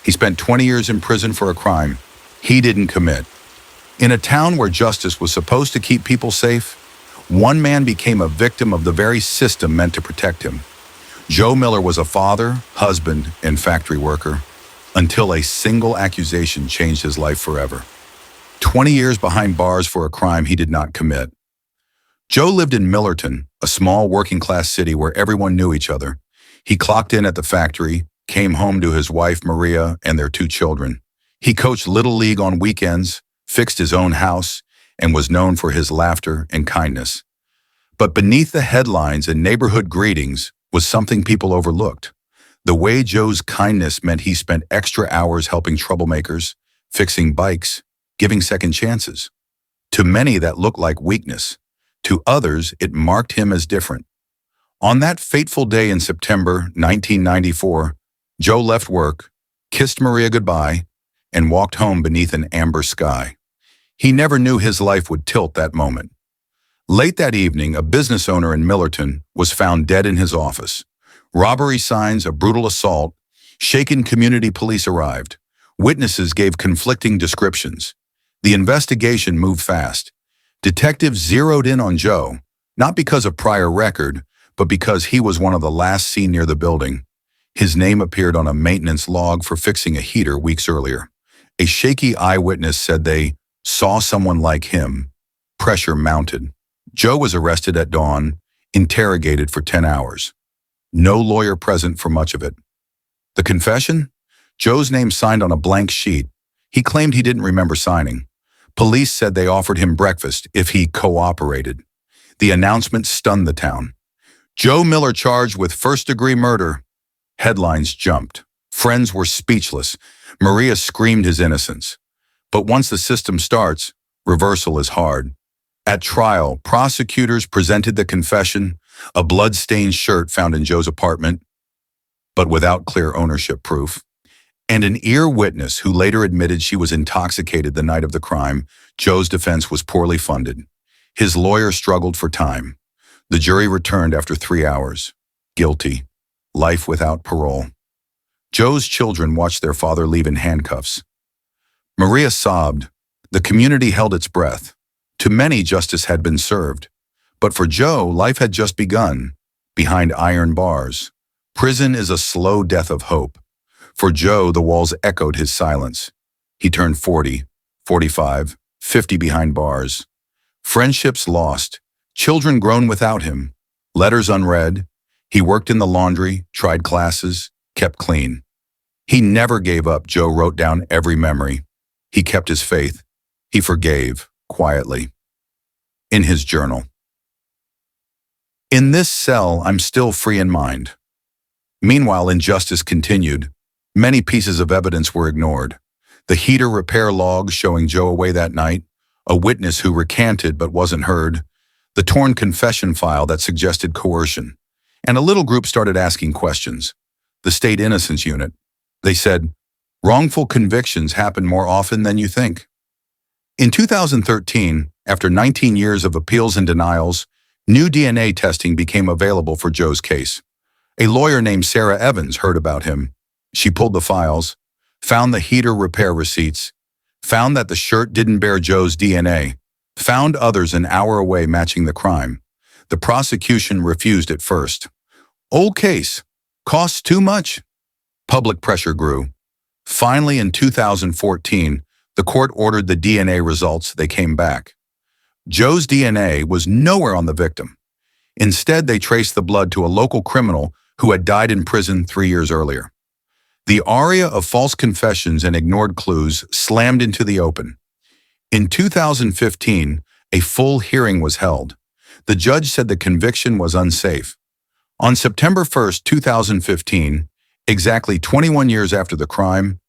He spent 20 years in prison for a crime he didn't commit. In a town where justice was supposed to keep people safe, one man became a victim of the very system meant to protect him. Joe Miller was a father, husband, and factory worker until a single accusation changed his life forever. 20 years behind bars for a crime he did not commit. Joe lived in Millerton, a small working-class city where everyone knew each other. He clocked in at the factory, came home to his wife Maria and their 2 children. He coached Little League on weekends, fixed his own house, and was known for his laughter and kindness. But beneath the headlines and neighborhood greetings was something people overlooked. The way Joe's kindness meant he spent extra hours helping troublemakers, fixing bikes, giving second chances. To many, that looked like weakness. To others, it marked him as different. On that fateful day in September 1994, Joe left work, kissed Maria goodbye, and walked home beneath an amber sky. He never knew his life would tilt that moment. Late that evening, a business owner in Millerton was found dead in his office. Robbery signs, a brutal assault, shaken community police arrived. Witnesses gave conflicting descriptions. The investigation moved fast. Detectives zeroed in on Joe, not because of prior record, but because he was one of the last seen near the building. His name appeared on a maintenance log for fixing a heater weeks earlier. A shaky eyewitness said they saw someone like him. Pressure mounted. Joe was arrested at dawn, interrogated for 10 hours. No lawyer present for much of it. The confession? Joe's name signed on a blank sheet. He claimed he didn't remember signing. Police said they offered him breakfast if he cooperated. The announcement stunned the town. Joe Miller charged with first-degree murder. Headlines jumped. Friends were speechless. Maria screamed his innocence. But once the system starts, reversal is hard. At trial, prosecutors presented the confession, a blood-stained shirt found in Joe's apartment, but without clear ownership proof, and an ear witness who later admitted she was intoxicated the night of the crime. Joe's defense was poorly funded. His lawyer struggled for time. The jury returned after 3 hours. Guilty. Life without parole. Joe's children watched their father leave in handcuffs. Maria sobbed. The community held its breath. To many, justice had been served. But for Joe, life had just begun, behind iron bars. Prison is a slow death of hope. For Joe, the walls echoed his silence. He turned 40, 45, 50 behind bars. Friendships lost, children grown without him, letters unread. He worked in the laundry, tried classes, kept clean. He never gave up. Joe wrote down every memory. He kept his faith. He forgave, quietly. In his journal. In this cell, I'm still free in mind. Meanwhile, injustice continued. Many pieces of evidence were ignored. The heater repair log showing Joe away that night, a witness who recanted but wasn't heard, the torn confession file that suggested coercion, and a little group started asking questions. The State Innocence Unit. They said, wrongful convictions happen more often than you think. In 2013, after 19 years of appeals and denials, new DNA testing became available for Joe's case. A lawyer named Sarah Evans heard about him. She pulled the files, found the heater repair receipts, found that the shirt didn't bear Joe's DNA, found others an hour away matching the crime. The prosecution refused at first. Old case. Costs too much. Public pressure grew. Finally, in 2014, the court ordered the DNA results. They came back. Joe's DNA was nowhere on the victim. Instead, they traced the blood to a local criminal who had died in prison 3 years earlier. The aria of false confessions and ignored clues slammed into the open. In 2015, a full hearing was held. The judge said the conviction was unsafe. On September 1, 2015, exactly 21 years after the crime,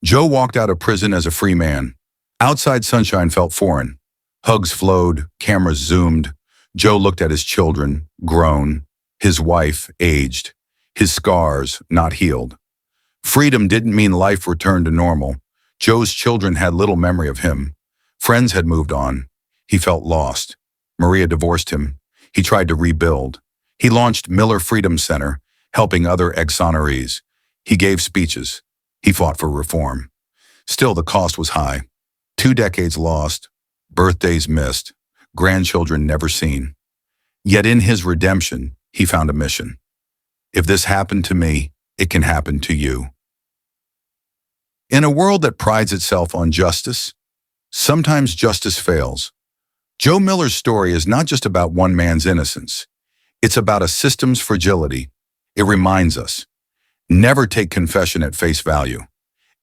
Joe walked out of prison as a free man. Outside sunshine felt foreign. Hugs flowed, cameras zoomed. Joe looked at his children, grown, his wife, aged, his scars, not healed. Freedom didn't mean life returned to normal. Joe's children had little memory of him. Friends had moved on. He felt lost. Maria divorced him. He tried to rebuild. He launched Miller Freedom Center, helping other ex-honorees. He gave speeches. He fought for reform. Still, the cost was high. 2 decades lost, birthdays missed, grandchildren never seen. Yet in his redemption, he found a mission. If this happened to me, it can happen to you. In a world that prides itself on justice, sometimes justice fails. Joe Miller's story is not just about one man's innocence. It's about a system's fragility. It reminds us, never take confession at face value.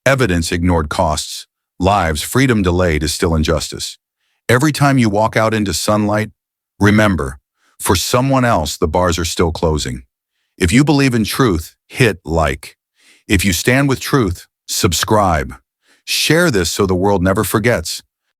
Evidence ignored costs. Lives, freedom delayed is still injustice. Every time you walk out into sunlight, remember, for someone else, the bars are still closing. If you believe in truth, hit like. If you stand with truth, subscribe. Share this so the world never forgets.